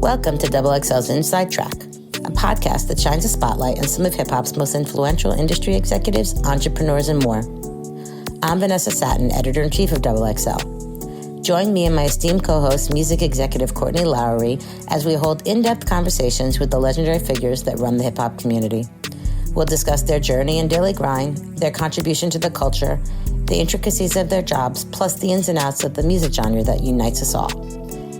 Welcome to XXL's Inside Track, a podcast that shines a spotlight on some of hip-hop's most influential industry executives, entrepreneurs, and more. I'm Vanessa Satten, Editor-in-Chief of XXL. Join me and my esteemed co-host, music executive Courtney Lowery, as we hold in-depth conversations with the legendary figures that run the hip-hop community. We'll discuss their journey and daily grind, their contribution to the culture, the intricacies of their jobs, plus the ins and outs of the music genre that unites us all.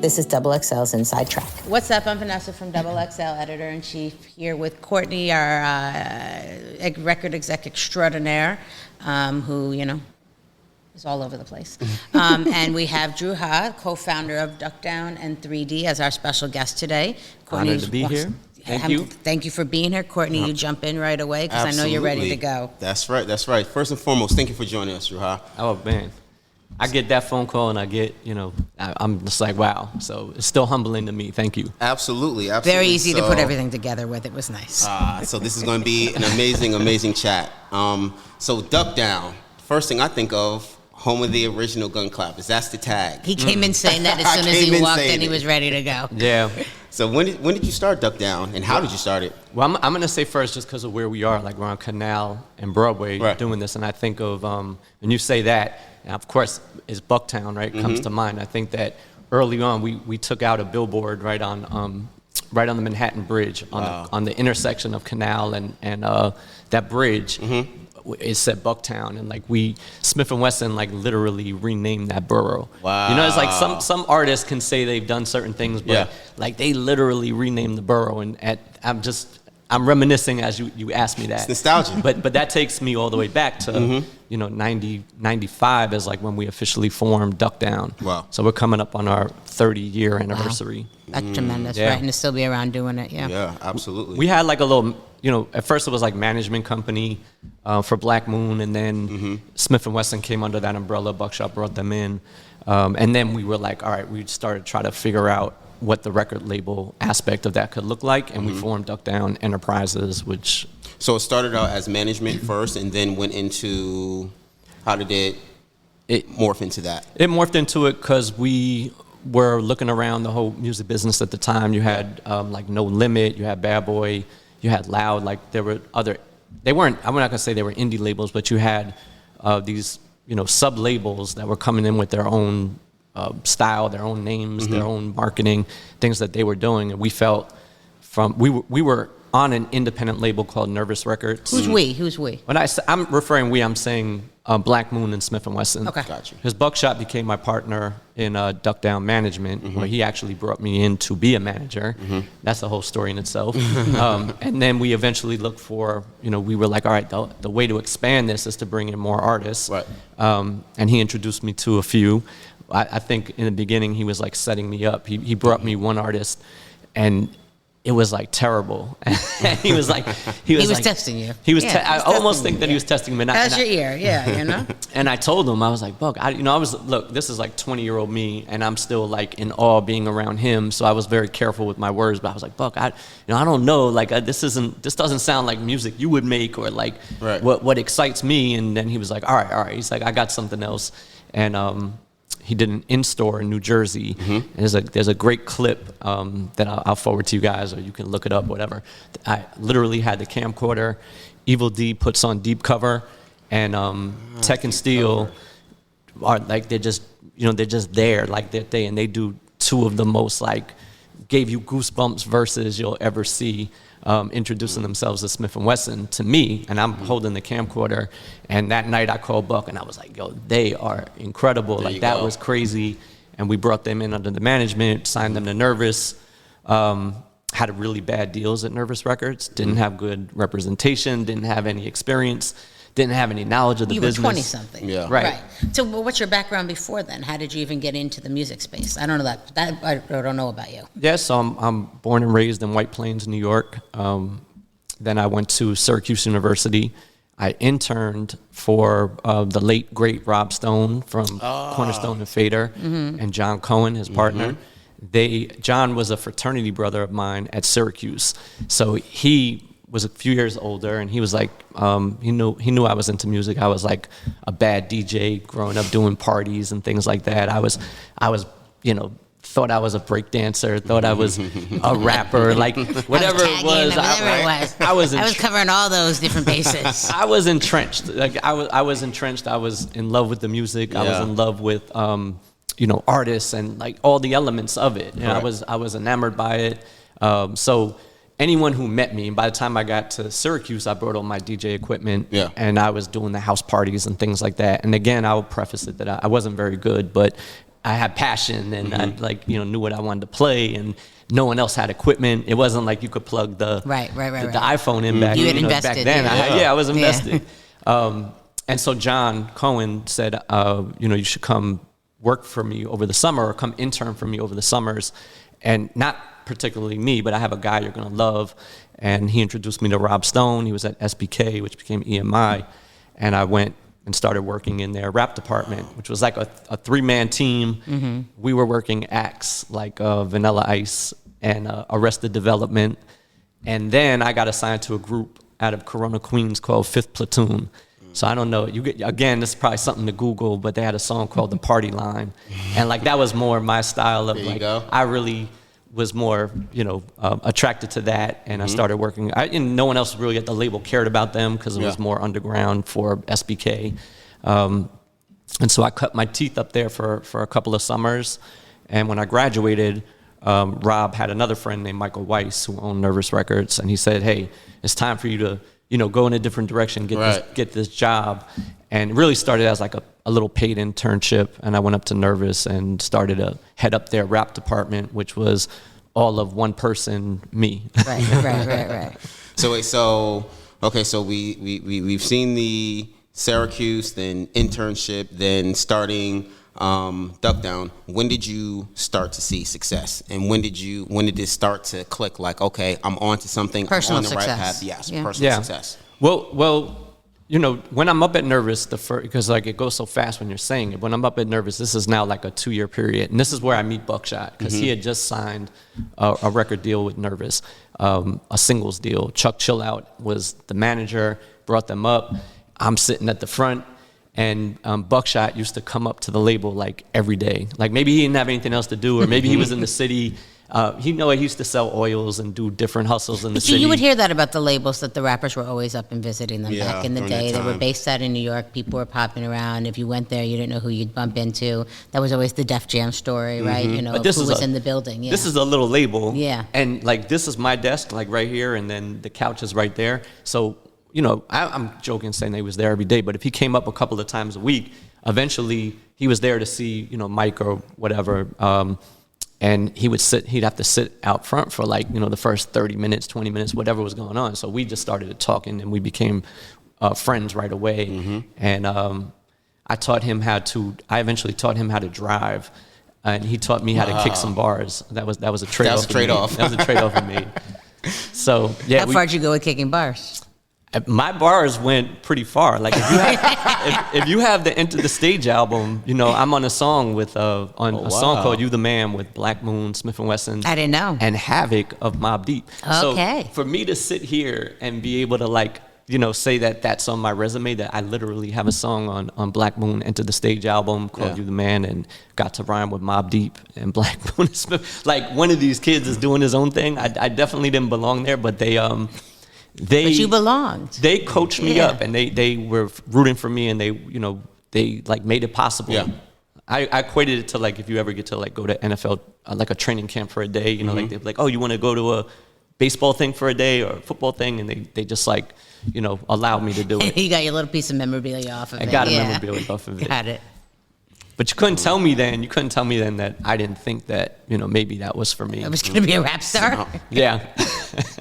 This is XXL's Inside Track. What's up? I'm Vanessa from XXL, Editor-in-Chief, here with Courtney, our record exec extraordinaire, who, is all over the place. And we have Dru Ha, co-founder of Duck Down and 3D, as our special guest today. Honored to be here. Thank you. Thank you for being here. Courtney, you jump in right away because I know you're ready to go. That's right. First and foremost, thank you for joining us, Dru Ha. Oh, man. I get that phone call and I get, I'm just like, wow. So it's still humbling to me. Thank you. Absolutely. Very easy to put everything together with. It was nice. So this is going to be an amazing chat. So Duck Down, first thing I think of, home of the original gun clappers. That's the tag. He came in saying that as soon as he walked in, he was ready to go. Yeah. So when did you start Duck Down, and how did you start it? Well, I'm going to say first, just because of where we are, like we're on Canal and Broadway doing this, and I think of, when you say that, and of course, it's Bucktown, right, comes to mind. I think that early on, we took out a billboard right on the Manhattan Bridge, on the intersection of Canal and that bridge. It said Bucktown, and like Smif-N-Wessun like literally renamed that borough. Wow. It's like some artists can say they've done certain things, but like they literally renamed the borough. And I'm reminiscing as you asked me that. It's nostalgia. But that takes me all the way back to 95 is like when we officially formed Duck Down. Wow. So we're coming up on our 30-year anniversary. That's tremendous, right? And to still be around doing it, Yeah, absolutely. We had like a little, at first it was like management company for Black Moon, and then Smif-N-Wessun came under that umbrella. Buckshot brought them in, and then we were like, all right, we started trying to figure out what the record label aspect of that could look like, and we formed Duck Down Enterprises, which. So it started out as management first, and then went into, how did it morph into that? It morphed into it because we were looking around the whole music business at the time. You had like No Limit, you had Bad Boy, you had Loud. Like there were other, I'm not gonna say they were indie labels, but you had these sub labels that were coming in with their own style, their own names, their own marketing, things that they were doing, and we felt we were on an independent label called Nervous Records. Who's we? When I'm referring we, I'm saying Black Moon and Smif-N-Wessun. Okay. Got you. Because Buckshot became my partner in Duck Down Management, where he actually brought me in to be a manager. That's a whole story in itself. And then we eventually looked for, we were like, all right, the way to expand this is to bring in more artists. Right. And he introduced me to a few. I think in the beginning he was like setting me up. He brought me one artist, and it was like terrible. he was testing you. I almost think that he was testing me. How's your ear? Yeah, And I told him, I was like, Buck, look, this is like 20-year-old me, and I'm still like in awe being around him. So I was very careful with my words, but I was like, Buck, I don't know, like this doesn't sound like music you would make, or like what excites me. And then he was like, all right. He's like, I got something else. And he did an in-store in New Jersey. And there's a great clip that I'll forward to you guys, or you can look it up, whatever. I literally had the camcorder. Evil D puts on Deep Cover, and Tech and Steel are like, they're just there, like and they do two of the most like gave you goosebumps verses you'll ever see. Introducing themselves as Smif-N-Wessun to me, and I'm holding the camcorder. And that night I called Buck, and I was like, yo, they are incredible. Like that was crazy. And we brought them in under the management, signed them to Nervous. Had really bad deals at Nervous Records, didn't have good representation, didn't have any experience, didn't have any knowledge of the business. You were 20-something. Yeah. Right. So what's your background before then? How did you even get into the music space? I don't know that I don't know about you. Yeah, so I'm born and raised in White Plains, New York. Then I went to Syracuse University. I interned for the late, great Rob Stone from Cornerstone and Fader, and John Cohen, his partner. John was a fraternity brother of mine at Syracuse. So he was a few years older, and he was like, he knew I was into music. I was like a bad DJ growing up, doing parties and things like that. I was thought I was a break dancer, thought I was a rapper, like whatever it was. I was covering all those different bases. I was entrenched. Like I was entrenched. I was in love with the music. I was in love with artists and like all the elements of it. And I was enamored by it. So anyone who met me, and by the time I got to Syracuse, I brought all my DJ equipment, and I was doing the house parties and things like that. And again, I will preface it that I wasn't very good, but I had passion, and I knew what I wanted to play, and no one else had equipment. It wasn't like you could plug the iPhone in back, back then. I was invested. And so John Cohen said, you should come work for me over the summer, or come intern for me over the summers, and not particularly me, but I have a guy you're gonna love. And he introduced me to Rob Stone. He was at SBK, which became EMI, and I went and started working in their rap department, which was like a 3-man team. We were working acts like Vanilla Ice and Arrested Development. And then I got assigned to a group out of Corona, Queens called Fifth Platoon. So I don't know, again, this is probably something to Google, but they had a song called The Party Line. And like that was more my style of I really was more, attracted to that, and I started working. And no one else really at the label cared about them because it was more underground for SBK. And so I cut my teeth up there for a couple of summers. And when I graduated, Rob had another friend named Michael Weiss who owned Nervous Records, and he said, "Hey, it's time for you to, go in a different direction, get this job." And it really started as like a little paid internship, and I went up to Nervous and started to head up their rap department, which was all of one person, me. Right. So we've seen the Syracuse, then internship, then starting Duck Down. When did you start to see success, and when did this start to click? Like, okay, I'm on to something. Personal I'm on the success. right path. Yes, personal success. Well. When I'm up at Nervous, because like it goes so fast when you're saying it. When I'm up at Nervous, this is now like a 2-year period, and this is where I meet Buckshot, because he had just signed a record deal with Nervous, a singles deal. Chuck Chillout was the manager, brought them up. I'm sitting at the front, and Buckshot used to come up to the label like every day. Like maybe he didn't have anything else to do, or maybe he was in the city. He used to sell oils and do different hustles in the city. You would hear that about the labels, that the rappers were always up and visiting them back in the day. They were based out in New York. People were popping around. If you went there, you didn't know who you'd bump into. That was always the Def Jam story, right? But who was in the building. Yeah. This is a little label. Yeah. And like this is my desk, like right here, and then the couch is right there. So, I'm joking saying he was there every day, but if he came up a couple of times a week, eventually he was there to see, Mike or whatever. And he'd have to sit out front for like, the first 30 minutes, 20 minutes, whatever was going on. So we just started talking, and we became friends right away. And I eventually taught him how to drive, and he taught me how to kick some bars. That was a trade-off. That was a trade-off we made. So yeah. How far did you go with kicking bars? My bars went pretty far. Like if you have the Enter the Stage album, I'm on a song with song called "You the Man" with Black Moon, Smif-N-Wessun. I didn't know. And Havoc of Mobb Deep. Okay. So for me to sit here and be able to say that that's on my resume, that I literally have a song on Black Moon, Enter the Stage album called "You the Man," and got to rhyme with Mobb Deep and Black Moon and Smith. Like one of these kids is doing his own thing. I definitely didn't belong there, but but you belonged. They coached me up, and they were rooting for me, and they like made it possible. Yeah. I equated it to like if you ever get to like go to NFL like a training camp for a day, like they're like, oh, you want to go to a baseball thing for a day or a football thing, and they just like allowed me to do it. You got your little piece of memorabilia off of it. I got a memorabilia off of it. Got it. But you couldn't tell me then that I didn't think that, maybe that was for me. I was going to be a rap star? Yeah.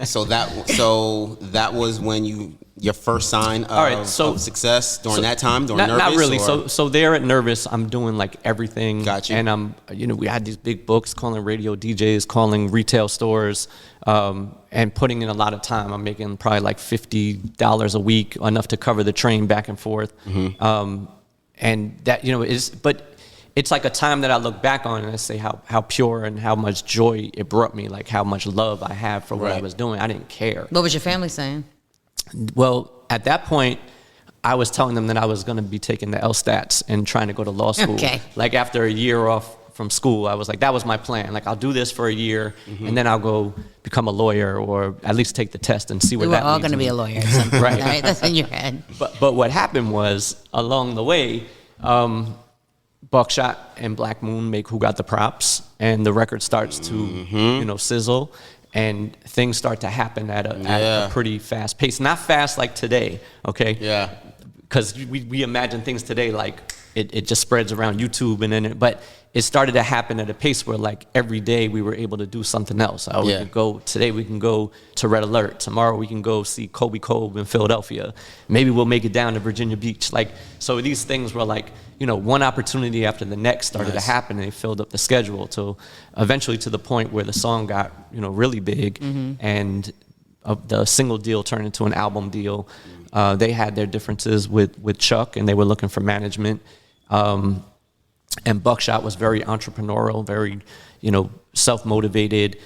So that was when your first sign of success during that time, during Nervous? Not really. So there at Nervous, I'm doing like everything. Gotcha. And we had these big books, calling radio DJs, calling retail stores, and putting in a lot of time. I'm making probably like $50 a week, enough to cover the train back and forth. And that, but it's like a time that I look back on and I say how pure and how much joy it brought me, like how much love I have for what I was doing. I didn't care. What was your family saying? Well, at that point, I was telling them that I was going to be taking the LSTATs and trying to go to law school. Okay. Like after a year off from school. I was like, that was my plan. Like, I'll do this for a year, and then I'll go become a lawyer, or at least take the test and see where that leads. We were all going to be a lawyer at some point, right? That's in your head. But what happened was, along the way, Buckshot and Black Moon make Who Got the Props, and the record starts to, sizzle, and things start to happen at a pretty fast pace. Not fast like today, okay? Yeah. Because we imagine things today like it just spreads around YouTube, but it started to happen at a pace where, like, every day we were able to do something else. Today we can go to Red Alert. Tomorrow we can go see Kobe Cove in Philadelphia. Maybe we'll make it down to Virginia Beach. Like, so these things were like, one opportunity after the next started to happen, and they filled up the schedule till eventually to the point where the song got, really big, and the single deal turned into an album deal. They had their differences with Chuck, and they were looking for management. And Buckshot was very entrepreneurial, very, self-motivated.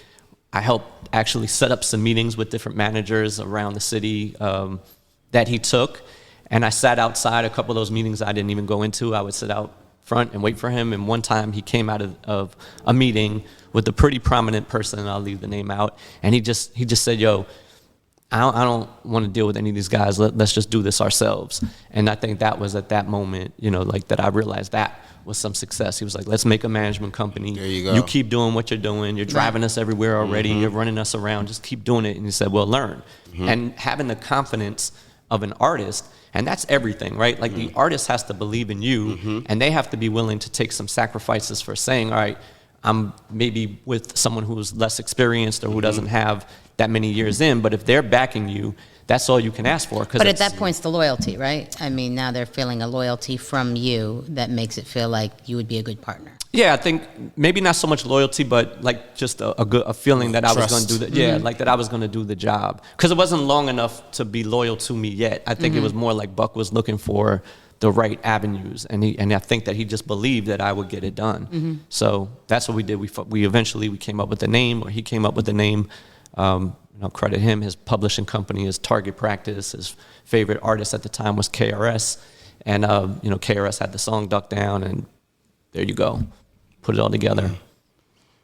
I helped actually set up some meetings with different managers around the city that he took. And I sat outside a couple of those meetings I didn't even go into. I would sit out front and wait for him. And one time he came out of a meeting with a pretty prominent person, and I'll leave the name out. And he just said, yo, I don't want to deal with any of these guys. Let's just do this ourselves. And I think that was at that moment, that I realized that was some success. He was like, let's make a management company. There you go. You keep doing what you're doing. You're driving us everywhere already. You're running us around. Just keep doing it. And he said, well, learn. And having the confidence of an artist, and that's everything, right? Like, the artist has to believe in you, and they have to be willing to take some sacrifices for saying, all right, I'm maybe with someone who's less experienced or who doesn't have that many years in, but if they're backing you, that's all you can ask for. But at that point, it's the loyalty, right? I mean, now they're feeling a loyalty from you that makes it feel like you would be a good partner. Yeah, I think maybe not so much loyalty, but like just a feeling that I was going to do that. Like that I was going to do the job, because it wasn't long enough to be loyal to me yet. I think it was more like Buck was looking for the right avenues, and I think that he just believed that I would get it done. So that's what we did. We eventually came up with the name, or he came up with the name. I'll credit him. His publishing company is Target Practice. His favorite artist at the time was KRS, and KRS had the song Duck Down, and there you go. Put it all together.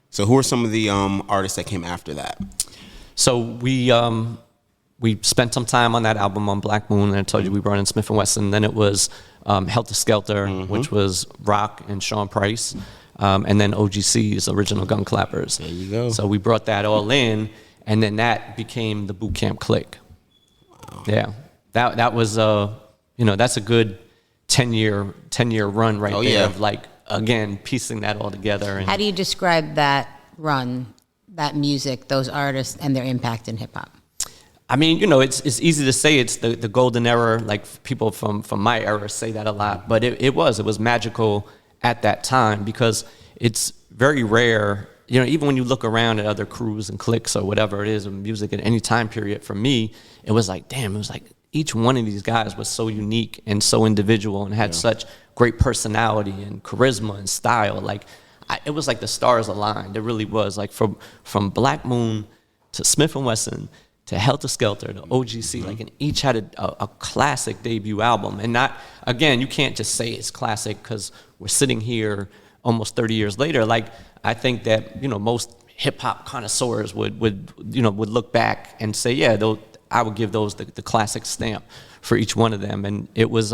So who are some of the artists that came after that? So we spent some time on that album on Black Moon, and I told you we brought in Smif-N-Wessun. Then it was Helter Skelter, which was Rock and Sean Price, and then OGC's Original Gun Clappers. There you go. So we brought that all in, and then that became the Boot Camp Clique. Wow. Yeah, that was that's a good 10-year run right there. Yeah. Of like, again, piecing that all together. And how do you describe that run, that music, those artists, and their impact in hip hop? I mean, it's easy to say it's the golden era. Like, people from my era say that a lot, but it was magical at that time, because it's very rare. Even when you look around at other crews and cliques or whatever it is of music at any time period, for me, it was like, damn, it was like each one of these guys was so unique and so individual and had such great personality and charisma and style. Like, it was like the stars aligned. It really was. Like, from Black Moon to Smif-N-Wessun to Helter Skelter to OGC, like, and each had a classic debut album. And not, again, you can't just say it's classic because we're sitting here almost 30 years later. Like, I think that, most hip hop connoisseurs would look back and say, yeah, I would give those the classic stamp for each one of them. And it was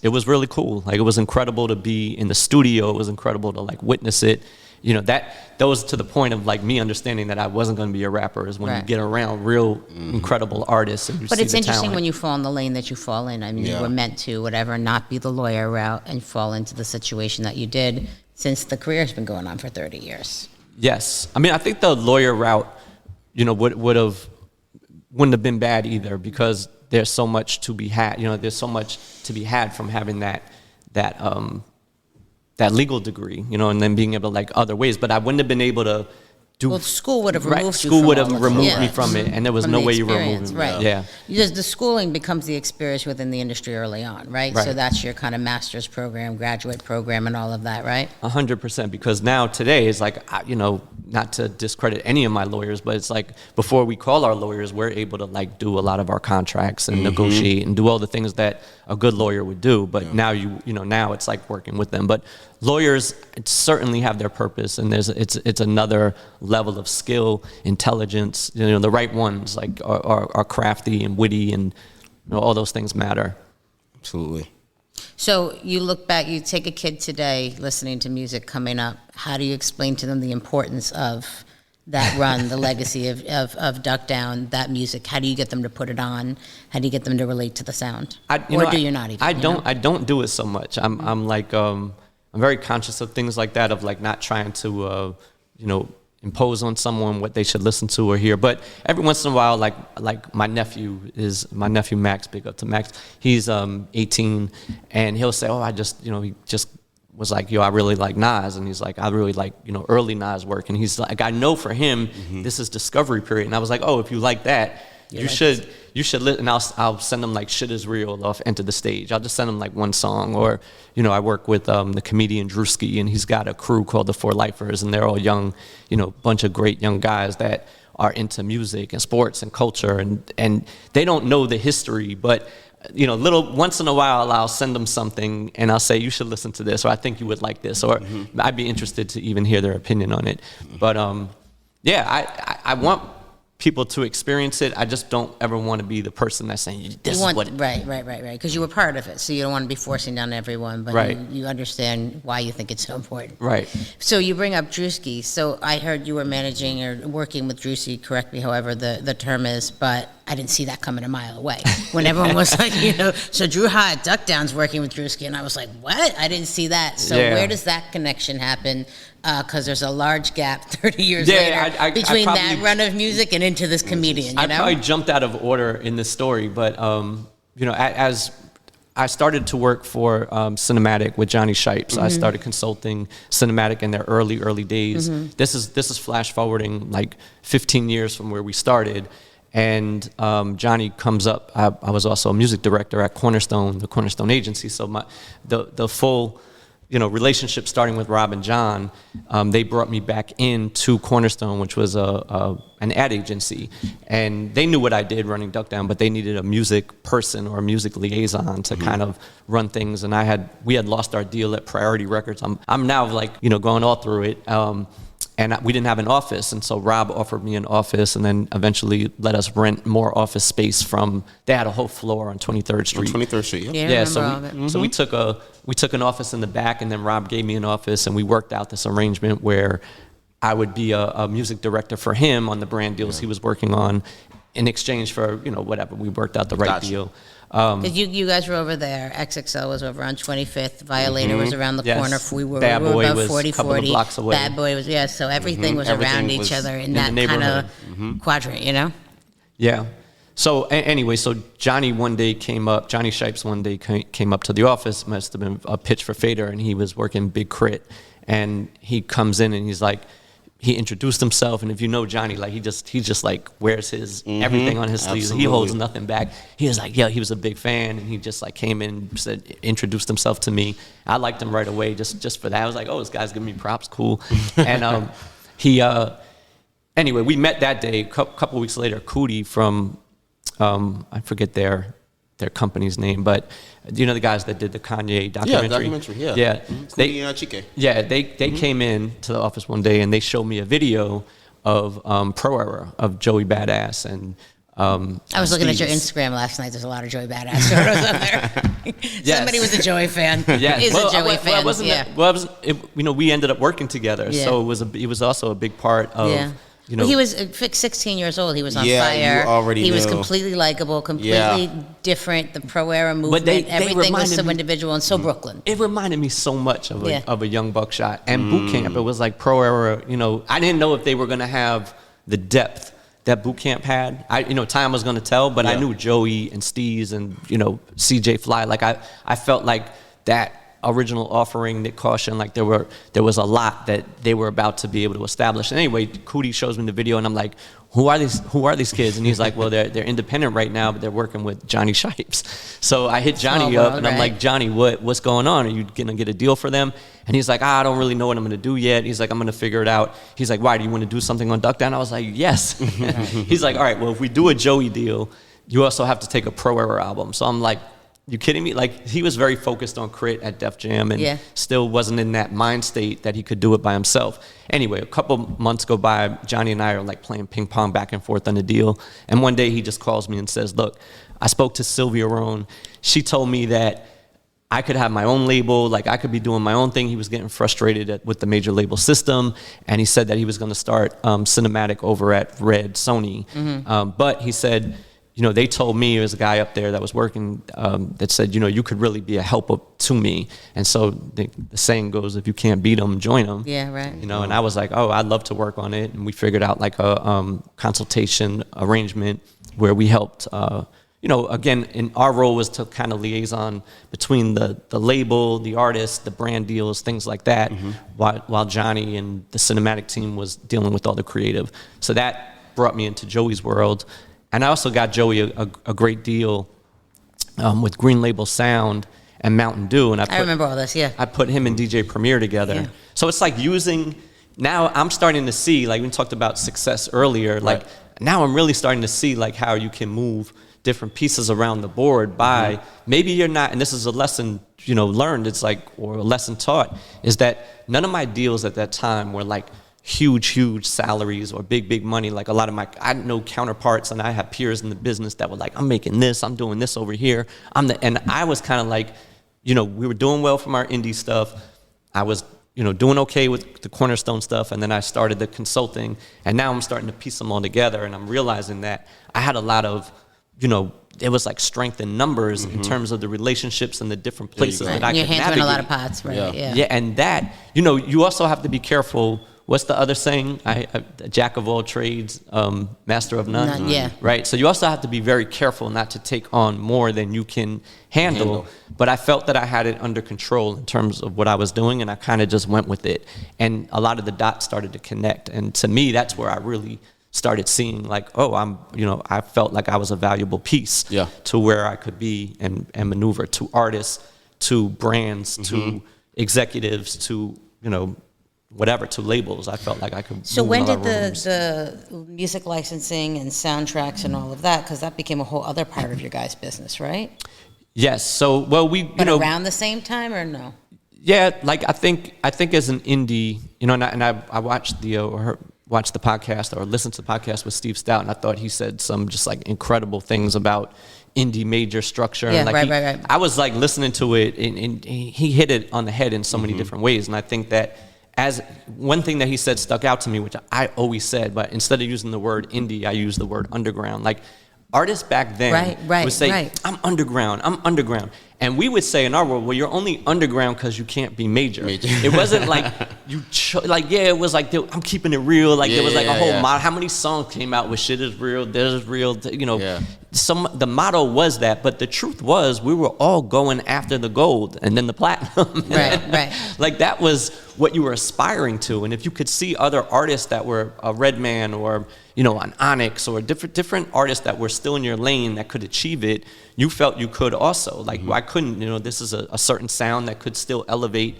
really cool. Like, it was incredible to be in the studio. It was incredible to like witness it. That was to the point of like me understanding that I wasn't going to be a rapper, is when you get around real incredible artists and you see the talent. But it's interesting when you fall in the lane that you fall in. I mean, you were meant to, whatever, not be the lawyer route and fall into the situation that you did, since the career's been going on for 30 years. Yes. I mean, I think the lawyer route, wouldn't have been bad either, because there's so much to be had. There's so much to be had from having that legal degree, and then being able to like other ways. But I wouldn't have been able to Well, school would have removed you School from would have all of removed it. me from it, and there was From no the way you were experience, removing me. right. Yeah. Because the schooling becomes the experience within the industry early on, right? Right. So that's your kind of master's program, graduate program, and all of that, right? 100%, because now today is like, you know, not to discredit any of my lawyers, but it's like before we call our lawyers, we're able to like do a lot of our contracts and negotiate and do all the things that a good lawyer would do. But now now it's like working with them. But lawyers certainly have their purpose, and it's another level of skill, intelligence. You know, the right ones like are crafty and witty, and you know, all those things matter. Absolutely. So you look back, you take a kid today listening to music coming up. How do you explain to them the importance of that run, the legacy of Duck Down, that music? How do you get them to put it on? How do you get them to relate to the sound? Do you not even? I don't do it so much. I'm like I'm very conscious of things like that, of like not trying to impose on someone what they should listen to or hear. But every once in a while, like my nephew Max, big up to Max. He's 18, and he'll say, oh, he just was like, yo, I really like Nas, and he's like, I really like early Nas work, and he's like, I know for him this is discovery period, and I was like, oh, if you like that, you should listen. And I'll send them like Shit Is Real off Enter the Stage. I'll just send them like one song. Or I work with the comedian Druski, and he's got a crew called the Four Lifers, and they're all young, bunch of great young guys that are into music and sports and culture, and they don't know the history, but once in a while I'll send them something and I'll say, you should listen to this, or I think you would like this, or I'd be interested to even hear their opinion on it. But I want people to experience it. I just don't ever want to be the person that's saying this is what. Right. Because you were part of it, so you don't want to be forcing down everyone, but you understand why you think it's so important. Right. So you bring up Druski. So I heard you were managing or working with Druski. Correct me, however the term is, but I didn't see that coming a mile away. When everyone was like, so Dru Ha at Duck Down's working with Druski, and I was like, what? I didn't see that. So where does that connection happen? Because there's a large gap 30 years later between that run of music and into this comedian. I probably jumped out of order in this story, but as I started to work for Cinematic with Johnny Shipes, I started consulting Cinematic in their early days. This is flash forwarding like 15 years from where we started. And Johnny comes up. I was also a music director at Cornerstone, the Cornerstone agency. So the full relationship starting with Rob and John, they brought me back into Cornerstone, which was an ad agency, and they knew what I did running Duck Down, but they needed a music person or a music liaison to kind of run things. And we had lost our deal at Priority Records. I'm now like going all through it. And we didn't have an office, and so Rob offered me an office, and then eventually let us rent more office space they had a whole floor on 23rd Street. On 23rd Street, yeah. So we took an office in the back, and then Rob gave me an office, and we worked out this arrangement where I would be a music director for him on the brand deals he was working on, in exchange for whatever. We worked out the right deal. Because you guys were over there. XXL was over on 25th. Violator was around the corner. We were Bad Boy about was 40, a couple 40. of blocks away. Bad Boy was, so everything was around each other in that kind of quadrant, Yeah. So anyway, so Johnny Shipes one day came up to the office, must have been a pitch for Fader, and he was working Big Crit, and he comes in and he's like, he introduced himself, and if you know Johnny, like he just like wears his everything on his sleeves. He holds nothing back. He was like, he was a big fan, and he just like came in, introduced himself to me. I liked him right away just for that. I was like, oh, this guy's giving me props, cool. And anyway, we met that day. A couple weeks later, Cootie from I forget their company's name, but the guys that did the Kanye documentary? Yeah. Cootie and Chike. Yeah, they came in to the office one day and they showed me a video of Pro Era of Joey Badass and I was looking at your Instagram last night. There's a lot of Joey Badass photos on there. Yes. Somebody was a Joey fan. Yeah, is a Joey fan. We ended up working together, so it was also a big part of. Yeah. He was 16 years old. He was on fire. He was completely likable, completely different. The Pro Era movement, everything was so individual and so Brooklyn. It reminded me so much of a young Buckshot and Boot Camp. It was like Pro Era. I didn't know if they were going to have the depth that Boot Camp had. Time was going to tell, but I knew Joey and Steez and CJ Fly. Like I felt like that original offering, Nick Caution, like there was a lot that they were about to be able to establish. And anyway, Cootie shows me the video, and I'm like, who are these kids? And he's like, well, they're independent right now, but they're working with Johnny Shipes. So I hit Johnny up, and I'm like, Johnny, what's going on? Are you gonna get a deal for them? And he's like, I don't really know what I'm gonna do yet. He's like, I'm gonna figure it out. He's like, why, do you want to do something on Duck Down? I was like, yes. He's like, all right, well, if we do a Joey deal, you also have to take a Pro Era album. So I'm like, you kidding me? Like, he was very focused on Crit at Def Jam and still wasn't in that mind state that he could do it by himself. Anyway, a couple months go by, Johnny and I are like playing ping pong back and forth on the deal. And one day he just calls me and says, look, I spoke to Sylvia Rohn. She told me that I could have my own label, like I could be doing my own thing. He was getting frustrated with the major label system. And he said that he was going to start Cinematic over at Red Sony. But he said, you know, they told me, there was a guy up there that was working that said, you know, you could really be a help to me. And so the saying goes, if you can't beat them, join them. Yeah, right. You know, and I was like, oh, I'd love to work on it. And we figured out like a consultation arrangement where we helped, you know, again, and our role was to kind of liaison between the label, the artist, the brand deals, things like that, while Johnny and the Cinematic team was dealing with all the creative. So that brought me into Joey's world. And I also got Joey a great deal with Green Label Sound and Mountain Dew. And I remember all this, yeah. I put him and DJ Premier together. Yeah. So it's like now I'm starting to see, like we talked about success earlier, like now I'm really starting to see like how you can move different pieces around the board by, maybe you're not, and this is a lesson, you know, learned, it's like, or a lesson taught, is that none of my deals at that time were like huge salaries or big money. Like a lot of I know counterparts, and I have peers in the business that were like, I'm making this, I'm doing this over here. And I was kind of like, you know, we were doing well from our indie stuff. I was, you know, doing okay with the Cornerstone stuff. And then I started the consulting, and now I'm starting to piece them all together. And I'm realizing that I had a lot of, you know, it was like strength in numbers in terms of the relationships and the different places that I could navigate. Your hands were in a lot of pots, right? Yeah, and that, you know, you also have to be careful. What's the other saying? A jack of all trades, master of none. Yeah. Right? So you also have to be very careful not to take on more than you can handle. But I felt that I had it under control in terms of what I was doing, and I kind of just went with it. And a lot of the dots started to connect. And to me, that's where I really started seeing like, oh, I felt like I was a valuable piece to where I could be and maneuver, to artists, to brands, to executives, to, you know, whatever, to labels. I felt like I could. So when did the music licensing and soundtracks and all of that, because that became a whole other part of your guys' business, right? Yes. So, well, But around the same time or no? Yeah, like I think as an indie, you know, and I watched watched the podcast or listened to the podcast with Steve Stout, and I thought he said some just like incredible things about indie major structure. Yeah, and like right. I was like listening to it, and he hit it on the head in so many different ways, and I think that. As one thing that he said stuck out to me, which I always said, but instead of using the word indie, I used the word underground. Like artists back then would say, I'm underground. And we would say in our world, well, you're only underground because you can't be major. It wasn't like it was like, I'm keeping it real. Like there was like a whole model. How many songs came out with shit is real, this is real, you know. Yeah. The motto was that, but the truth was we were all going after the gold and then the platinum. Right. Like that was what you were aspiring to. And if you could see other artists that were a Redman or, you know, an Onyx or different artists that were still in your lane that could achieve it, you felt you could also. Like I couldn't, you know, this is a certain sound that could still elevate,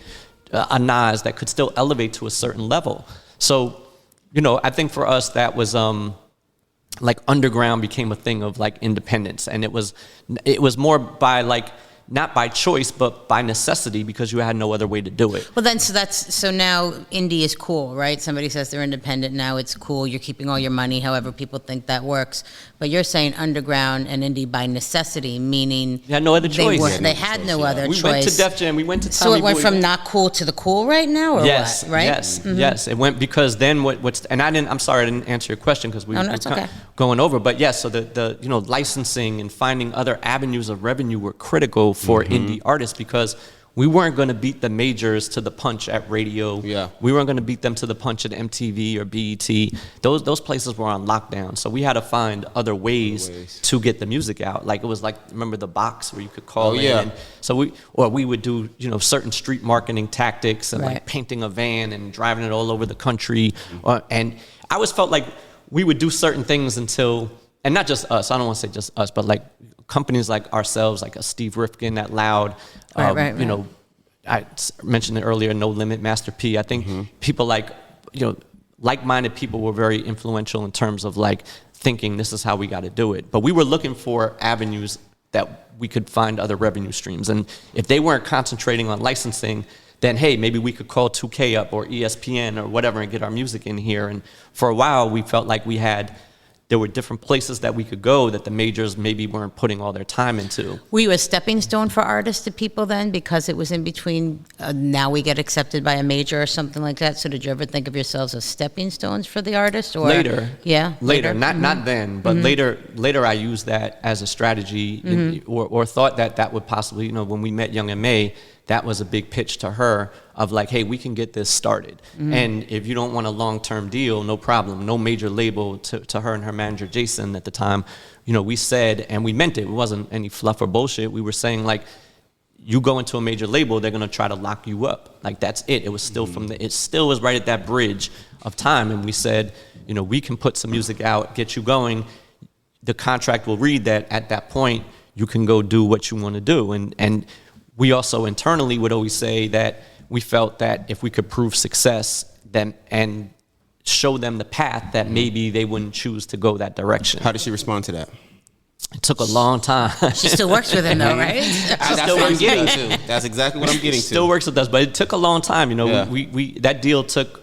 a Nas that could still elevate to a certain level. So, you know, I think for us that was like underground became a thing of like independence, and it was more by like not by choice but by necessity because you had no other way to do it. Well, then so now indie is cool, right? Somebody says they're independent, now it's cool. You're keeping all your money, however people think that works. But you're saying underground and indie by necessity, meaning you had no other choice. They had no other choice. We went to Def Jam. We went to Tommy So it went Boy. from not cool to the cool right now, or yes, what? Right? Yes, yes. It went because then I'm sorry I didn't answer your question because we were going over. But yes, so the you know, licensing and finding other avenues of revenue were critical for indie artists because we weren't going to beat the majors to the punch at radio. Yeah. We weren't going to beat them to the punch at MTV or BET. Those places were on lockdown. So we had to find other ways to get the music out. Like it was like, remember the box where you could call in? Yeah. And so we would do, certain street marketing tactics and like painting a van and driving it all over the country. And I always felt like we would do certain things until, and not just us, I don't want to say just us, but like companies like ourselves, like a Steve Rifkin at Loud, I mentioned it earlier, No Limit, Master P. I think people like, like-minded people were very influential in terms of like thinking this is how we got to do it. But we were looking for avenues that we could find other revenue streams. And if they weren't concentrating on licensing, then hey, maybe we could call 2K up or ESPN or whatever and get our music in here. And for a while, we felt like there were different places that we could go that the majors maybe weren't putting all their time into. Were you a stepping stone for artists to people then, because it was in between, now we get accepted by a major or something like that? So did you ever think of yourselves as stepping stones for the artist? Or Later. Yeah? Later. Not then, but later I used that as a strategy or thought that would possibly, when we met Young M.A., that was a big pitch to her of like, hey, we can get this started. And if you don't want a long-term deal, no problem. No major label, to her and her manager, Jason, at the time, we said, and we meant it. It wasn't any fluff or bullshit. We were saying like, you go into a major label, they're gonna try to lock you up. Like that's it. It was still it still was right at that bridge of time. And we said, we can put some music out, get you going. The contract will read that at that point, you can go do what you wanna do. And we also internally would always say that we felt that if we could prove success then and show them the path, that maybe they wouldn't choose to go that direction. How did she respond to that? It took a long time. She still works with him though, right? That's what I'm getting to. That's exactly what I'm getting to. Still works with us, but it took a long time. We that deal took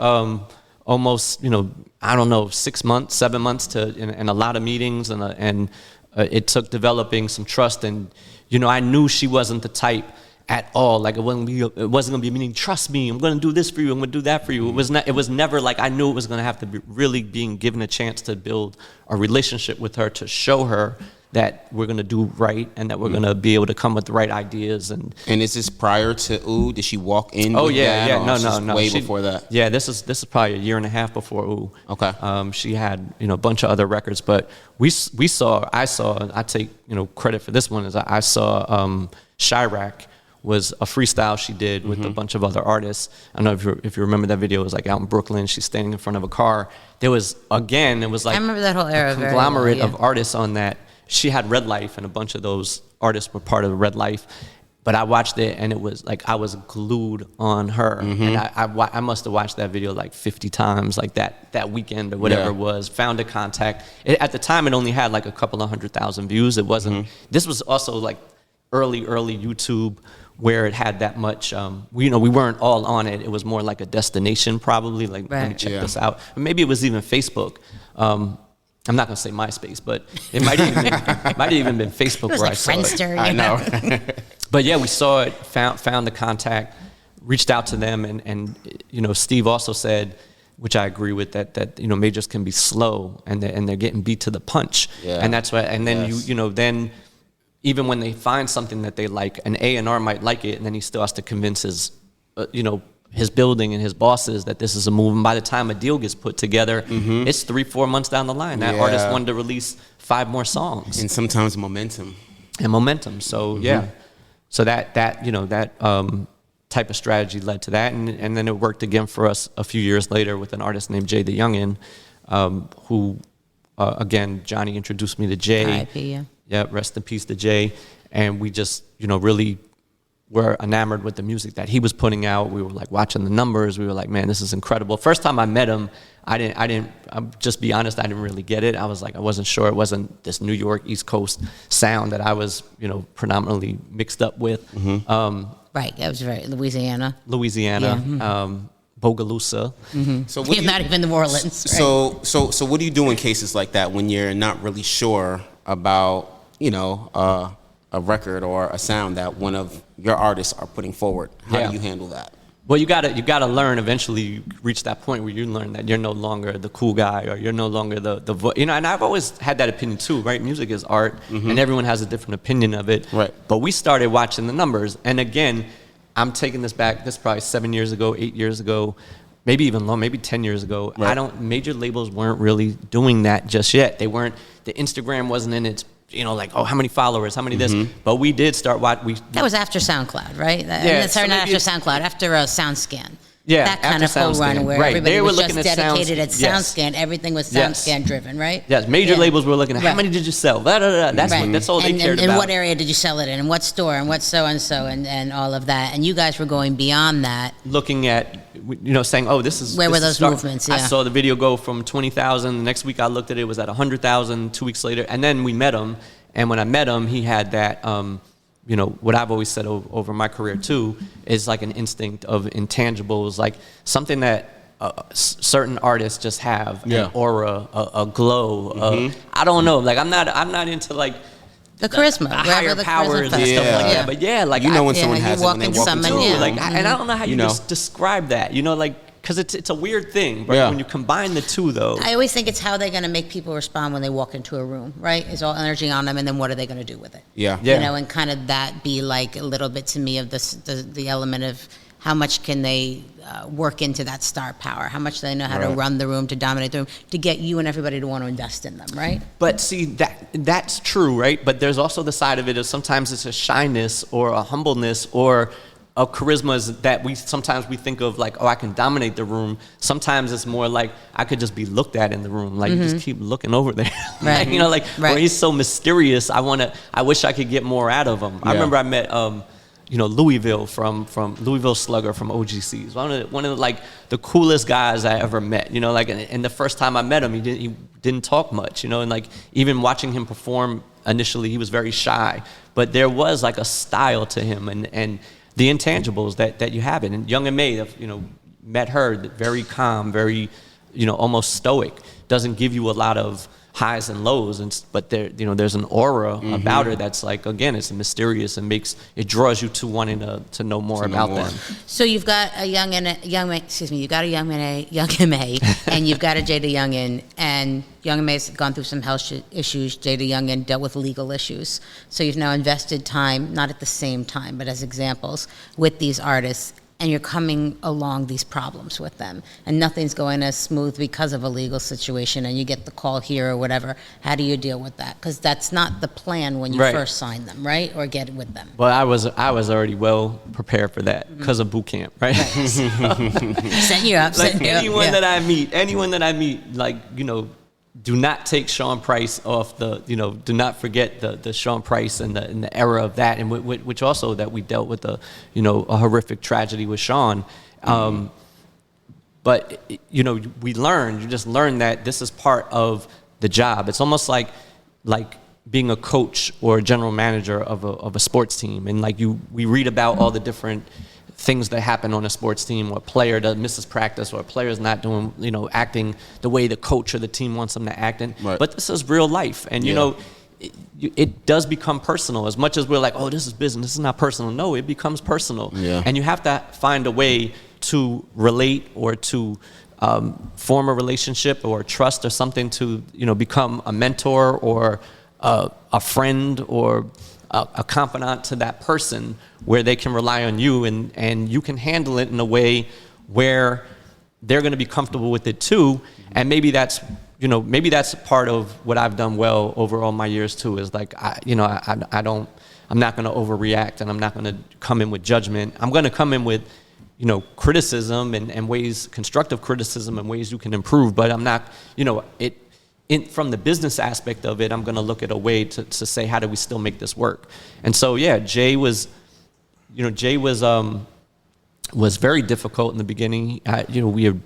almost 6 months, 7 months and a lot of meetings and it took developing some trust. And I knew she wasn't the type at all. Like it wasn't gonna be meaning, trust me, I'm gonna do this for you, I'm gonna do that for you. It was never like, I knew it was gonna have to be really being given a chance to build a relationship with her, to show her that we're gonna do right and that we're gonna be able to come with the right ideas. And is this prior to Ooh? Did she walk in? Oh with yeah, that, yeah, no. Way before that. Yeah, this is probably a year and a half before Ooh. Okay. She had a bunch of other records, but I take credit for this one, is I saw Chirac was a freestyle she did with a bunch of other artists. I don't know if you remember that video. It was like out in Brooklyn. She's standing in front of a car. It was like I remember that whole era. A conglomerate of artists on that. She had Red Life, and a bunch of those artists were part of Red Life. But I watched it, and it was like I was glued on her. And I must have watched that video like 50 times, like that weekend or whatever it was. Found a contact. At the time, it only had like a couple of 100,000 views. It wasn't. This was also like early YouTube, where it had that much, we weren't all on it. It was more like a destination, probably. Like, let me check this out. Or maybe it was even Facebook. I'm not gonna say MySpace, but it might have even been Facebook where like I saw Friendster, it. I know. But yeah, we saw it, found the contact, reached out to them, and Steve also said, which I agree with, that majors can be slow and they're getting beat to the punch. Yeah. And that's why. And then then. Even when they find something that they like, an A&R might like it, and then he still has to convince his building and his bosses that this is a move. And by the time a deal gets put together, it's 3-4 months down the line. That artist wanted to release 5 more songs. And sometimes momentum. So so that type of strategy led to that, and then it worked again for us a few years later with an artist named Jay the Youngin, who again Johnny introduced me to Jay. R.I.P. Yeah, rest in peace to Jay. And we just, really were enamored with the music that he was putting out. We were like watching the numbers. We were like, man, this is incredible. First time I met him, I'll just be honest, I didn't really get it. I was like, I wasn't sure. It wasn't this New York East Coast sound that I was, predominantly mixed up with. Right, that was very Louisiana. Yeah. Bogalusa. So not even New Orleans. Right? So what do you do in cases like that when you're not really sure about a record or a sound that one of your artists are putting forward? How do you handle that? Well, you gotta learn. Eventually, you reach that point where you learn that you're no longer the cool guy, or you're no longer the and I've always had that opinion too, right? Music is art, and everyone has a different opinion of it. Right. But we started watching the numbers, and again, I'm taking this back. This is probably 7 years ago, 8 years ago, maybe even longer, maybe 10 years ago. Right. Major labels weren't really doing that just yet. They weren't. The Instagram wasn't in its, like, oh, how many followers, how many this. But we did start that was after SoundCloud, right? Sorry, not after SoundCloud, after SoundScan. Yeah, that kind of full run where everybody was just dedicated at SoundScan. Everything was SoundScan driven, right? Yes, major labels were looking at how many did you sell? That's all they cared about. And what area did you sell it in? And what store? And what so-and-so? And all of that. And you guys were going beyond that. Looking at, saying, oh, this is... Where were those movements? Yeah. I saw the video go from 20,000. The next week I looked at it, it was at 100,000. 2 weeks later. And then we met him. And when I met him, he had that... what I've always said over my career too is like an instinct of intangibles, like something that certain artists just have, an aura, a glow. I don't know, like I'm not into like the charisma, higher powers and stuff like that. But like when someone has it when they walk into it. Like, and I don't know how you just describe that. Because it's a weird thing, but when you combine the two, though, I always think it's how they're going to make people respond when they walk into a room, right? It's all energy on them, and then what are they going to do with it? Yeah. And kind of that be like a little bit to me of the element of how much can they work into that star power? How much do they know how to run the room, to dominate the room, to get you and everybody to want to invest in them, right? But see, that's true, right? But there's also the side of it of sometimes it's a shyness or a humbleness or a charisma that we think of like, oh, I can dominate the room. Sometimes it's more like I could just be looked at in the room, like you just keep looking over there, right? Where he's so mysterious. I wish I could get more out of him. I remember I met Louisville from Louisville Slugger from OGCs. One of the, like the coolest guys I ever met. And the first time I met him, he didn't talk much. And like even watching him perform initially, he was very shy, but there was like a style to him and the intangibles that you have. And Young M.A., met her, very calm, very, almost stoic, doesn't give you a lot of highs and lows, but there's an aura about her that's like, again, it's mysterious and it draws you to wanting to know more about them. So you've got a young M.A., and you've got a Jada Youngin, and Young M.A.'s gone through some health issues. Jada Youngin dealt with legal issues. So you've now invested time, not at the same time, but as examples, with these artists, and you're coming along these problems with them, and nothing's going as smooth because of a legal situation, and you get the call here or whatever. How do you deal with that? Because that's not the plan when you first sign them, right? Or get with them. Well, I was already well prepared for that because of boot camp, right? Setting you up. Anyone that I meet, like, do not take Sean Price off do not forget the Sean Price and the era of that, and which also that we dealt with a horrific tragedy with Sean. But, you just learn that this is part of the job. It's almost like being a coach or a general manager of a sports team. And we read about all the different things that happen on a sports team, or a player that misses practice, or a player's not doing, acting the way the coach or the team wants them to act in. Right. But this is real life. And, it does become personal. As much as we're like, oh, this is business, this is not personal. No, it becomes personal. Yeah. And you have to find a way to relate or to form a relationship or trust or something to, become a mentor or a friend or a confidant to that person, where they can rely on you and you can handle it in a way where they're going to be comfortable with it too. And maybe that's part of what I've done well over all my years too, is like, I'm not going to overreact, and I'm not going to come in with judgment. I'm going to come in with, criticism and ways, constructive criticism and ways you can improve, but I'm not, from the business aspect of it, I'm going to look at a way to say, how do we still make this work? And so, Jay was very difficult in the beginning. We had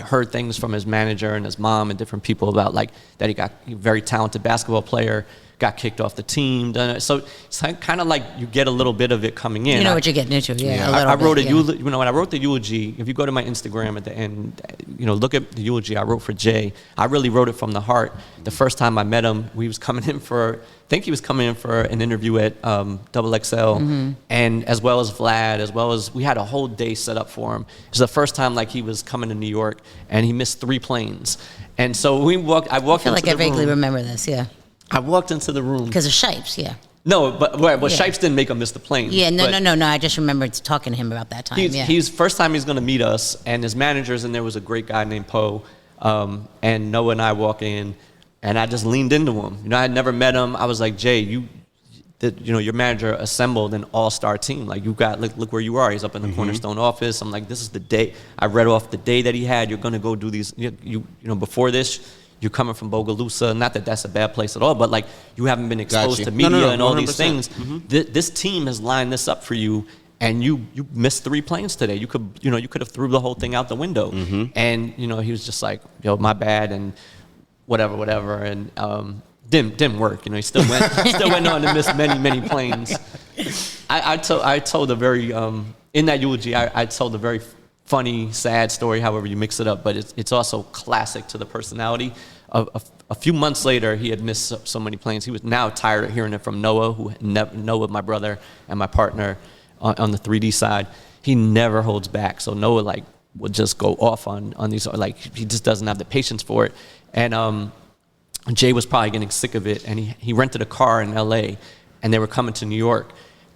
heard things from his manager and his mom and different people about that he got a very talented basketball player, got kicked off the team. So it's kind of like you get a little bit of it coming in. You know what you're getting into, I wrote when I wrote the eulogy, if you go to my Instagram at the end, look at the eulogy I wrote for Jay. I really wrote it from the heart. The first time I met him, he was coming in for an interview at XXL, and as well as Vlad, we had a whole day set up for him. It was the first time he was coming to New York, and he missed 3 planes. And so I walked into the room. I feel like I vaguely remember this, yeah. I walked into the room. Because of Shipes, yeah. No, but Shipes didn't make him miss the plane. Yeah, no. I just remembered talking to him about that time. He's first time he's going to meet us, and his managers, and there was a great guy named Poe, and Noah and I walk in, and I just leaned into him. I had never met him. I was like, Jay, your manager assembled an all-star team. Like, you got, look where you are. He's up in the Cornerstone office. I'm like, this is the day. I read off the day that he had. You're going to go do these, before this, you're coming from Bogalusa. Not that that's a bad place at all, but like, you haven't been exposed to media and all these things. This team has lined this up for you, and you missed 3 planes today. You could have threw the whole thing out the window. And he was just like, yo, my bad, and whatever, and didn't work. He still went on to miss many planes. I told a very in that eulogy, I told a very funny, sad story, however you mix it up, but it's also classic to the personality. A few months later, he had missed so many planes. He was now tired of hearing it from Noah, Noah, my brother, and my partner on the 3D side. He never holds back. So Noah would just go off on these, he just doesn't have the patience for it. And Jay was probably getting sick of it, and he rented a car in LA, and they were coming to New York,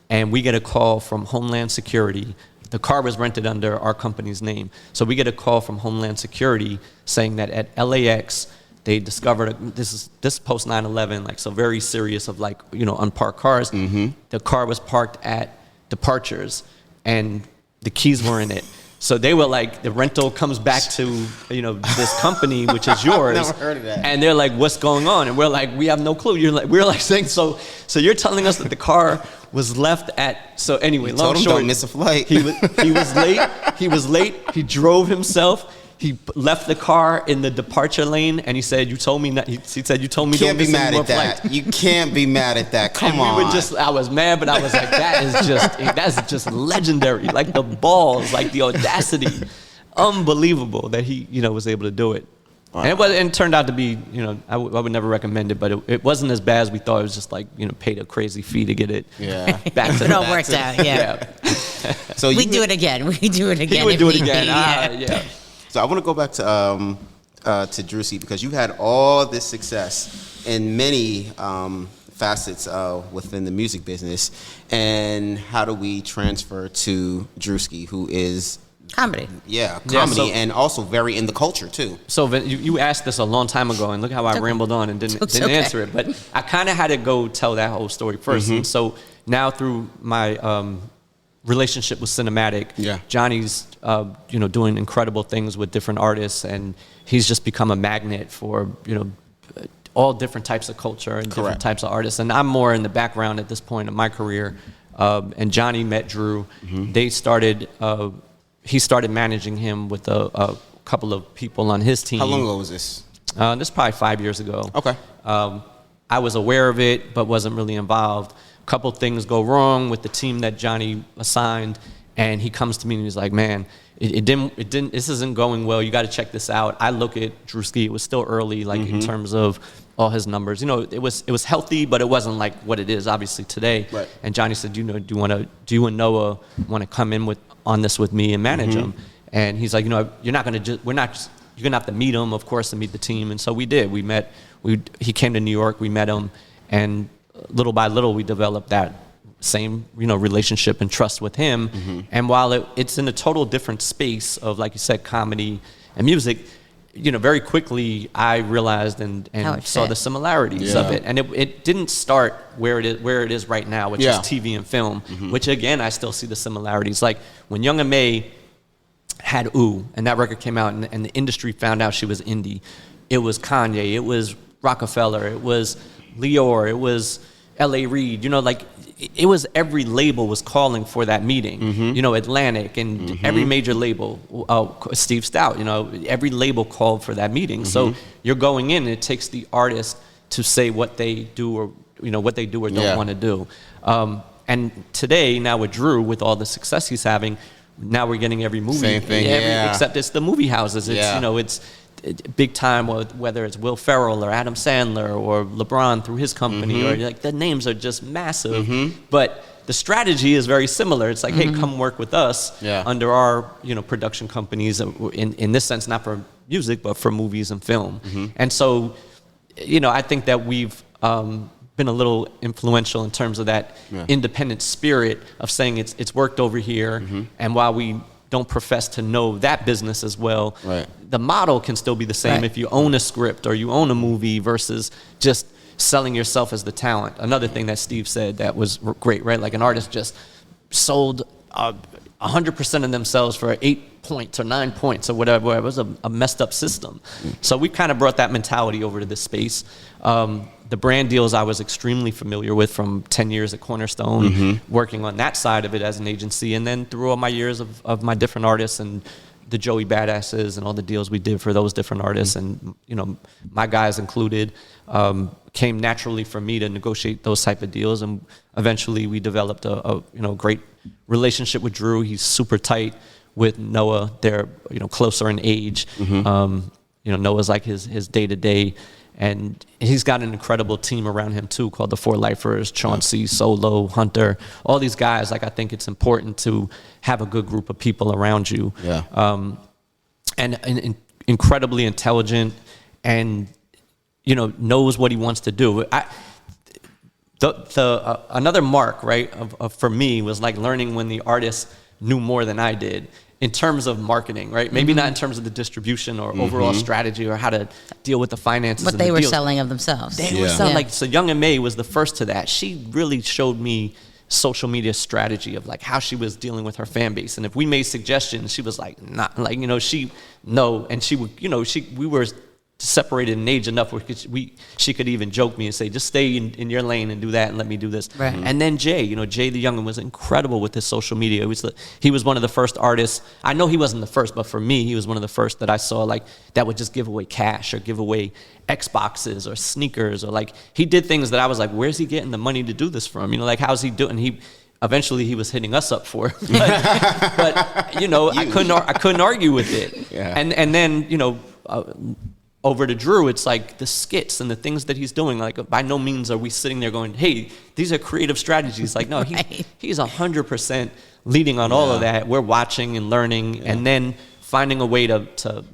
and we get a call from Homeland Security. The car was rented under our company's name. So we get a call from Homeland Security saying that at LAX, they discovered, this is post 9/11, so very serious of unparked cars. The car was parked at departures, and the keys were in it. So they were like, the rental comes back to, this company, which is yours. Never heard of that. And they're like, what's going on? And we're like, we have no clue. We're like saying, so you're telling us that the car was left at, so anyway, long short. Don't miss a flight. He was late. He drove himself. He left the car in the departure lane, and he said, "You told me not." He said, "You told me don't miss any more flights." You can't be mad at that. Come on. I was mad, but I was like, that's just legendary. Like the balls, like the audacity, unbelievable that he, was able to do it. Wow. And it turned out to be, I would never recommend it, but it wasn't as bad as we thought. It was just paid a crazy fee to get it. Yeah. Back to it all works out. Yeah. So we do it again. He would do it again. Yeah. So I want to go back to Druski, because you've had all this success in many facets within the music business. And how do we transfer to Druski, who is comedy? Yeah, comedy, and also very in the culture too. So you asked this a long time ago, and look how I rambled on and didn't answer it. But I kind of had to go tell that whole story first. And so now through my relationship with Cinematic, Johnny's doing incredible things with different artists, and he's just become a magnet for all different types of culture and different types of artists. And I'm more in the background at this point of my career. And Johnny met Dru. They started. He started managing him with a couple of people on his team. How long ago was this? This is probably 5 years ago. Okay. I was aware of it, but wasn't really involved. A couple things go wrong with the team that Johnny assigned, and he comes to me and he's like, "Man, it didn't. This isn't going well. You got to check this out." I look at Druski. It was still early, in terms of all his numbers. It was healthy, but it wasn't like what it is obviously today. Right. And Johnny said, "Do you and Noah want to come in on this with me and manage him?" And he's like, "You're not going to you're gonna have to meet him, of course, to meet the team." And so we did. We met. He came to New York. We met him, and little by little, we developed that same, relationship and trust with him. And while it's in a total different space of, like you said, comedy and music, very quickly I realized and saw the similarities of it. And it didn't start where it is right now, which is TV and film, which again, I still see the similarities. Like when Young M.A had Ooh, and that record came out, and the industry found out she was indie. It was Kanye, it was Rockefeller, it was Lior, it was L.A. Reid, it was every label was calling for that meeting. Atlantic and every major label, Steve Stout, every label called for that meeting. So you're going in, and it takes the artist to say what they do or don't want to do. And today, now with Dru, with all the success he's having, now we're getting every movie. Same thing, except it's the movie houses. It's, it's big time, whether it's Will Ferrell or Adam Sandler or LeBron through his company, or the names are just massive. But the strategy is very similar. It's like, hey, come work with us under our production companies. In this sense, not for music, but for movies and film. And so, I think that we've been a little influential in terms of that independent spirit of saying it's worked over here, and while we don't profess to know that business as well, the model can still be the same if you own a script or you own a movie versus just selling yourself as the talent. Another thing that Steve said that was great, right? Like an artist just sold 100% of themselves for 8 points or 9 points or whatever. It was a messed up system. So we kind of brought that mentality over to this space. The brand deals I was extremely familiar with from 10 years at Cornerstone, working on that side of it as an agency, and then through all my years of my different artists and the Joey Badasses and all the deals we did for those different artists, and my guys included, came naturally for me to negotiate those type of deals, and eventually we developed a great relationship with Dru. He's super tight with Noah. They're closer in age. Noah's like his day-to-day, and he's got an incredible team around him too, called the Four Lifers: Chauncey, Solo, Hunter, all these guys. Like, I think it's important to have a good group of people around you. And incredibly intelligent, and knows what he wants to do. Another mark, right, for me was like learning when the artist knew more than I did in terms of marketing, right? Maybe not in terms of the distribution or overall strategy or how to deal with the finances. What they were selling of themselves. They were selling, so Young and May was the first to that. She really showed me social media strategy of like how she was dealing with her fan base. And if we made suggestions, she was like, not like, and she would, we were separated in age enough where she could even joke me and say, just stay in your lane and do that and let me do this. Right. And then Jay the Youngin was incredible with his social media. He was one of the first artists. I know he wasn't the first, but for me, he was one of the first that I saw like that would just give away cash or give away Xboxes or sneakers, or like he did things that I was like, where's he getting the money to do this from? Like, how's he doing? Eventually he was hitting us up for it. but I couldn't argue with it. And then over to Dru, it's like the skits and the things that he's doing. Like, by no means are we sitting there going, hey, these are creative strategies. Like, no, he's 100% leading on all of that. We're watching and learning and then finding a way to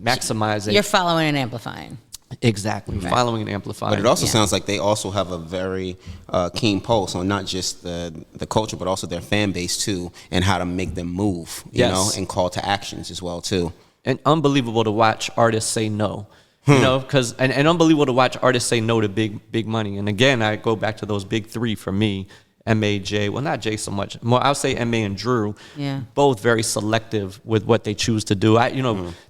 maximize it. You're following and amplifying. Exactly, following and amplifying. But it also sounds like they also have a very keen pulse on not just the culture, but also their fan base too, and how to make them move, you know, and call to actions as well too. And unbelievable to watch artists say no. Because and unbelievable to watch artists say no to big money. And again, I go back to those big three for me: M.A., Jay. Well, not Jay so much. More, I'll say M.A. and Dru. Yeah. Both very selective with what they choose to do.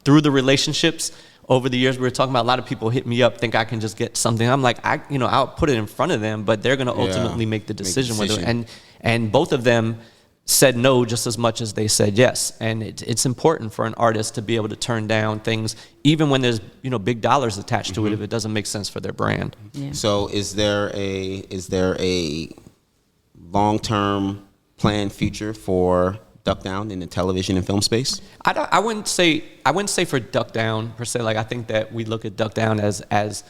Through the relationships over the years, we were talking about, a lot of people hit me up, think I can just get something. I'm like, I'll put it in front of them, but they're going to ultimately make the decision. And both of them said no just as much as they said yes. And it's important for an artist to be able to turn down things, even when there's big dollars attached to it, if it doesn't make sense for their brand. Yeah. So is there a long-term planned future for Duck Down in the television and film space? I wouldn't say for Duck Down per se. Like, I think that we look at Duck Down as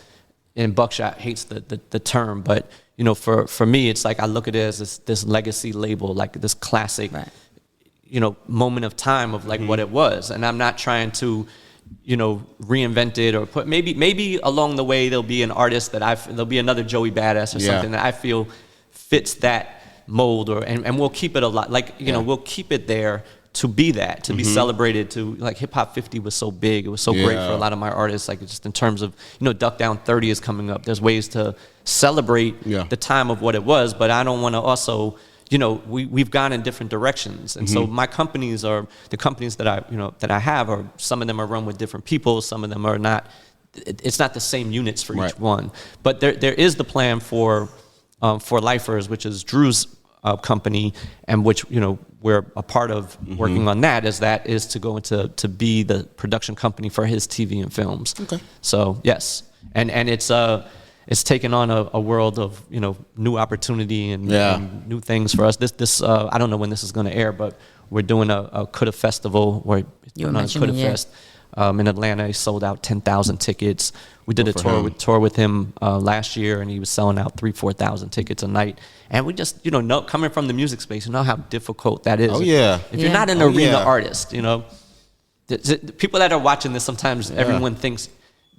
and Buckshot hates the term, but for me, it's like I look at it as this legacy label, like this classic, moment of time of like what it was. And I'm not trying to, reinvent it or put, maybe along the way there'll be an artist there'll be another Joey Badass or something that I feel fits that mold, and we'll keep it a lot, like, we'll keep it there to be that, to be celebrated, to like Hip Hop 50 was so big. It was so great for a lot of my artists, like just in terms of, Duck Down 30 is coming up. There's ways to celebrate the time of what it was, but I don't want to also, we've gone in different directions. And so my companies are, the companies that I have, or some of them are run with different people, some of them are not, it's not the same units for each one. But there is the plan for Lifers, which is Dru's company, and which we're a part of working on that is to go into to be the production company for his TV and films. Okay. So yes, and it's taken on a world of new opportunity and new things for us. This I don't know when this is going to air, but we're doing a Coulda Festival where Coulda Fest. In Atlanta, he sold out 10,000 tickets. We did a tour with him last year, and he was selling out 3,000-4,000 tickets a night. And we just, coming from the music space, how difficult that is. Oh yeah. If you're not an arena artist, the people that are watching this, sometimes everyone thinks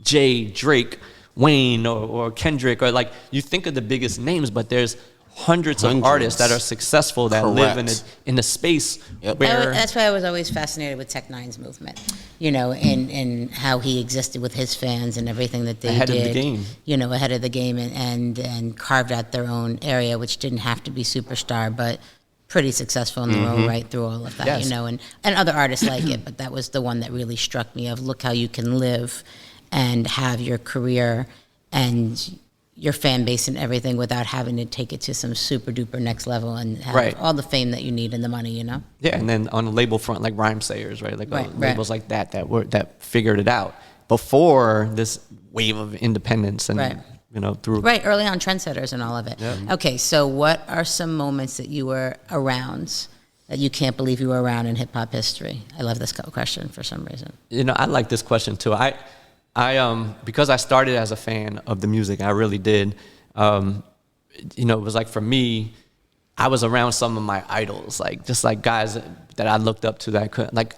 Jay, Drake, Wayne or Kendrick, or like, you think of the biggest names, but there's hundreds of artists that are successful that live in a space where... That's why I was always fascinated with Tech Nine's movement, you know, and how he existed with his fans and everything that they did. Ahead of the game. You know, ahead of the game, and carved out their own area, which didn't have to be superstar, but pretty successful in their own right through all of that, you know, and other artists like it, but that was the one that really struck me of, look how you can live and have your career and your fan base and everything without having to take it to some super duper next level and have all the fame that you need and the money, you know? Yeah, and then on the label front, like Rhyme Sayers, right? Like labels like that figured it out before this wave of independence and, you know, through... Right, early on trendsetters and all of it. Yeah. Okay, so what are some moments that you were around that you can't believe you were around in hip-hop history? I love this question for some reason. You know, I like this question too. I because I started as a fan of the music, I really did. You know, it was like, for me, I was around some of my idols, like just like guys that I looked up to that I couldn't, like,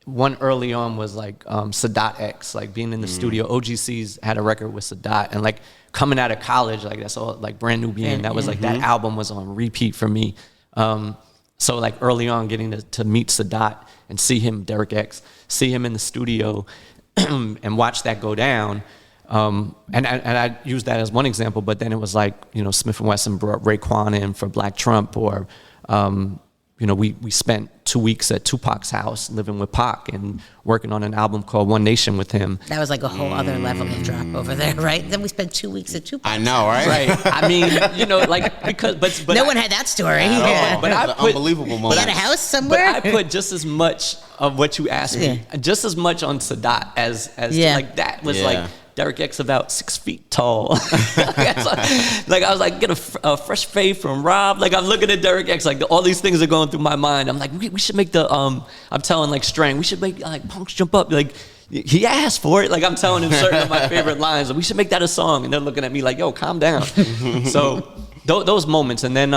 one early on was like Sadat X, like being in the studio. OGC's had a record with Sadat, and like coming out of college, like that's all, like Brand New Being, that was like, that album was on repeat for me. So like early on, getting to meet Sadat and see him, Derek X, see him in the studio, and watch that go down. And I use that as one example, but then it was like, you know, Smif-N-Wessun brought Raekwon in for Black Trump, or, you know, we spent 2 weeks at Tupac's house living with Pac and working on an album called One Nation with him. That was like a whole other level of drop over there, right? Then we spent 2 weeks at Tupac. I know, right? Right. I mean, you know, like, because, but no one had that story. Yeah. But I put, unbelievable moment. You had a house somewhere? But I put just as much of what you asked me, just as much on Sadat as like, that was like, Derek X about 6 feet tall. Like I was like, get a fresh fade from Rob. Like I'm looking at Derek X, like all these things are going through my mind. I'm like, we should make the, I'm telling like Strang, we should make like Punks Jump Up. Like he asked for it. Like I'm telling him certain of my favorite lines. We should make that a song. And they're looking at me like, yo, calm down. So those moments. And then,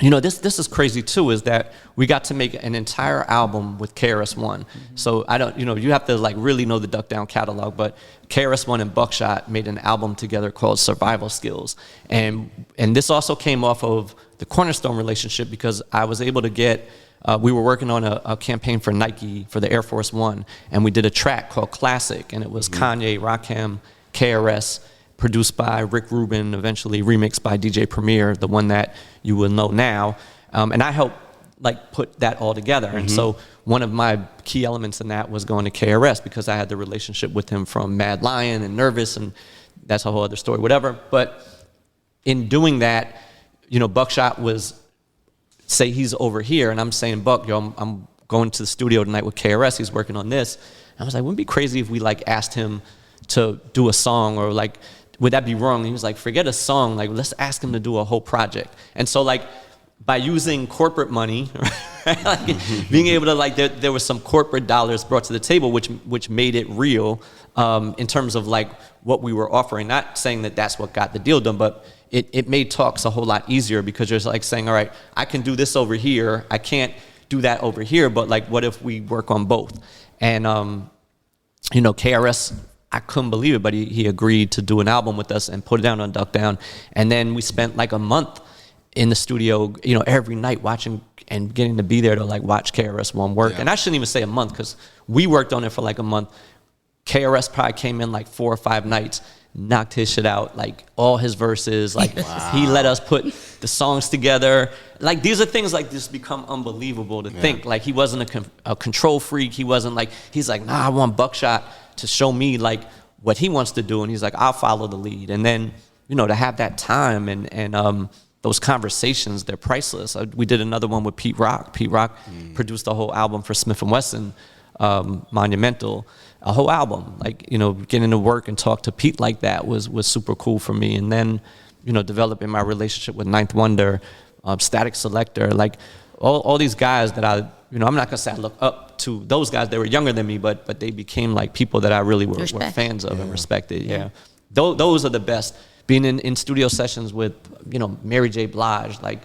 you know, this is crazy too, is that we got to make an entire album with KRS-One. So I don't, you know, you have to like really know the Duck Down catalog, but KRS-One and Buckshot made an album together called Survival Skills. And this also came off of the Cornerstone relationship, because I was able to get, we were working on a campaign for Nike for the Air Force One, and we did a track called Classic, and it was Kanye, Rakim, KRS, produced by Rick Rubin, eventually remixed by DJ Premier, the one that you will know now. And I helped like put that all together. And so one of my key elements in that was going to KRS, because I had the relationship with him from Mad Lion and Nervous, and that's a whole other story, whatever. But in doing that, you know, Buckshot was, say he's over here, and I'm saying, Buck, yo, I'm going to the studio tonight with KRS, he's working on this. And I was like, wouldn't it be crazy if we like asked him to do a song, or like, would that be wrong? And he was like, forget a song, like let's ask him to do a whole project. And so like, by using corporate money, right? Like being able to like, there was some corporate dollars brought to the table, which made it real, in terms of like what we were offering. Not saying that that's what got the deal done, but it made talks a whole lot easier, because you're like saying, all right, I can do this over here, I can't do that over here, but like, what if we work on both? And you know, KRS, I couldn't believe it, but he agreed to do an album with us and put it down on Duck Down. And then we spent like a month in the studio, you know, every night watching and getting to be there to like watch KRS-One work. Yeah. And I shouldn't even say a month, because we worked on it for like a month. KRS probably came in like 4 or 5 nights, knocked his shit out, like all his verses, like he let us put the songs together. Like these are things like this become unbelievable to think. Like he wasn't a control freak. He wasn't like, he's like, nah, I want Buckshot to show me like what he wants to do. And he's like, I'll follow the lead. And then, you know, to have that time and those conversations, they're priceless. We did another one with Pete Rock. Pete Rock produced a whole album for Smif-N-Wessun, Monumental, a whole album. Like, you know, getting to work and talk to Pete like that was super cool for me. And then, you know, developing my relationship with Ninth Wonder, Static Selector, like all these guys that I, you know, I'm not gonna say I look up to those guys. They were younger than me, but they became like people that I really were fans of and respected. Yeah. Those are the best. Being in studio sessions with, you know, Mary J. Blige, like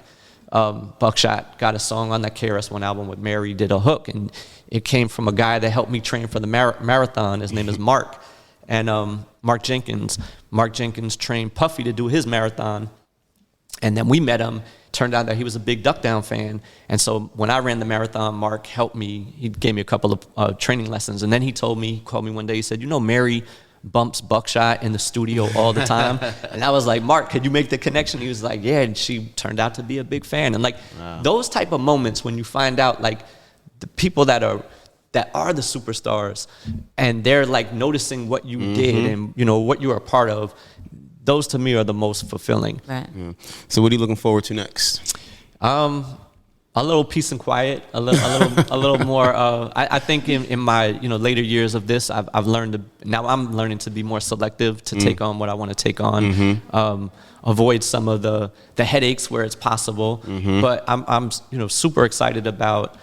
Buckshot got a song on that KRS-One album with Mary, did a hook, and it came from a guy that helped me train for the marathon. His name is Mark. And Mark Jenkins. Mark Jenkins trained Puffy to do his marathon. And then we met him. Turned out that he was a big duck down fan. And so when I ran the marathon, Mark helped me. He gave me a couple of training lessons. And then he called me one day. He said, Mary bumps Buckshot in the studio all the time. And I was like, Mark, could you make the connection? He was like, yeah. And she turned out to be a big fan. And those type of moments when you find out the people that are the superstars and they're noticing what you did and what you are a part of, those to me are the most fulfilling. Right. Yeah. So what are you looking forward to next? A little peace and quiet, a little more. I think in my later years of this, I've learned now I'm learning to be more selective to take on what I want to take on. Avoid some of the headaches where it's possible. But I'm super excited about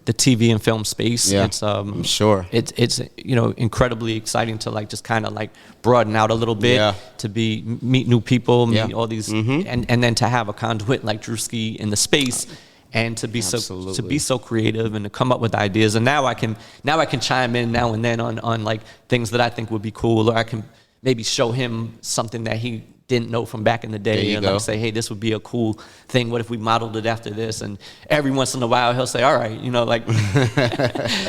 the TV and film space. Yeah, it's I'm sure it's incredibly exciting to just kind of broaden out a little bit, to meet new people, meet all these, and then to have a conduit like Druski in the space, and to be so creative and to come up with ideas. And now I can chime in now and then on things that I think would be cool, or I can maybe show him something that he didn't know from back in the day, and say, hey, this would be a cool thing. What if we modeled it after this? And every once in a while he'll say, all right,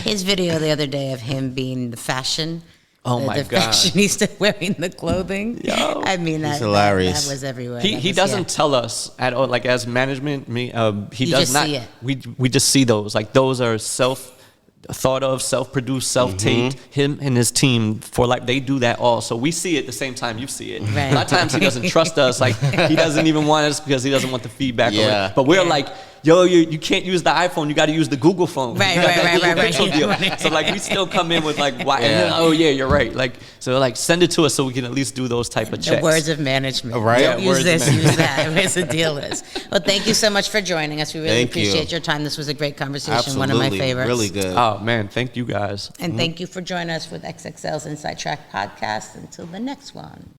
his video the other day of him being the fashion. Oh the my God! Fashionista wearing the clothing. Yo, I mean, that's hilarious. That was everywhere. He doesn't tell us at all. As management, he does not. See it. We just see those. Those are thought of, self-produced, self-taped. Him and his team they do that all. So we see it the same time you see it. Right. A lot of times he doesn't trust us. He doesn't even want us because he doesn't want the feedback. Yeah. But we're yo, you can't use the iPhone. You got to use the Google phone. Right. So we still come in with why? Yeah. Oh yeah, you're right. So send it to us so we can at least do those type of checks. The words of management. Right. Don't use this, use that. Where's the deal is? Well, thank you so much for joining us. We really appreciate your time. This was a great conversation. Absolutely. One of my favorites. Really good. Oh man, thank you guys. And thank you for joining us with XXL's Inside Track podcast. Until the next one.